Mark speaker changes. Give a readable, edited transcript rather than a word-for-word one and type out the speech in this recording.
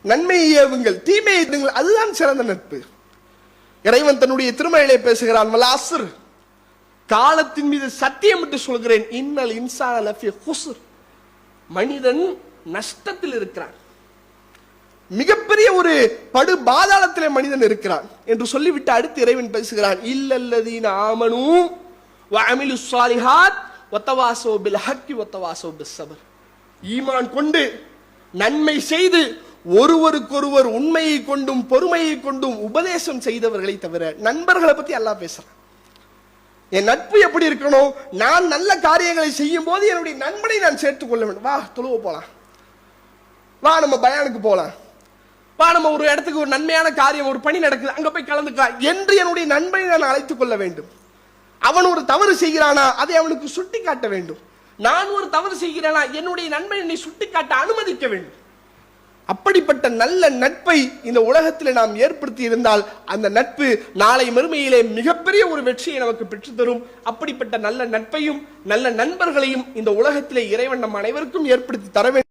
Speaker 1: நன்மையை ஏவுங்கள், தீமையை ஏவுங்கள். அதுதான் சிறந்த நட்பு. இறைவன் தன்னுடைய திருமறையிலே பேசுகிறான், வல் அஸ்ர், காலத்தின் மீது சத்தியம் என்று சொல்கிறேன், இன்னல் இன்சான லஃபீ குஸ்ர், மனிதன் நஷ்டத்தில் இருக்கிறான், மிகப்பெரிய ஒரு படு பாதாளத்திலே மனிதன் இருக்கிறான் என்று சொல்லிவிட்டு அடுத்து இறைவன் பேசுகிறான், இல்லல்லதீன ஆமனூ வ அமிலுஸ் ஸாலிஹாத் வதவாஸௌ பில் ஹக்கி வதவாஸௌ பிஸ் ஸப்ர். ஈமான் கொண்டு நன்மை செய்து ஒருவருக்கொருவர் உண்மையை கொண்டும் பொறுமையை கொண்டும் உபதேசம் செய்தவர்களை தவிர. நண்பர்களை பத்தி அல்லாஹ் பேசுறான். என் நட்பு எப்படி இருக்கணும்? நான் நல்ல காரியங்களை செய்யும் போது என்னுடைய நண்பனை நான் சேர்த்துக் கொள்ள வேண்டும். வா தொழுவ போலாம், வா நம்ம பயானுக்கு போலாம், வா நம்ம ஒரு இடத்துக்கு ஒரு நன்மையான காரியம், ஒரு பணி நடக்குது, அங்க போய் கலந்துக்கலாம் என்று என்னுடைய நண்பனை நான் அழைத்துக் கொள்ள வேண்டும். அவன் ஒரு தவறு செய்கிறானா அதை அவனுக்கு சுட்டி காட்ட வேண்டும். நான் ஒரு தவறு செய்கிறேனா என்னுடைய நண்பன் என்னை சுட்டி காட்ட அனுமதிக்க வேண்டும். அப்படிப்பட்ட நல்ல நட்பை இந்த உலகத்தில் நாம் ஏற்படுத்தி இருந்தால் அந்த நட்பு நாளை மறுமையிலே மிகப்பெரிய ஒரு வெற்றியை நமக்கு பெற்றுத்தரும். அப்படிப்பட்ட நல்ல நட்பையும் நல்ல நண்பர்களையும் இந்த உலகத்திலே இறைவன் நம் அனைவருக்கும் ஏற்படுத்தி தர வேண்டும்.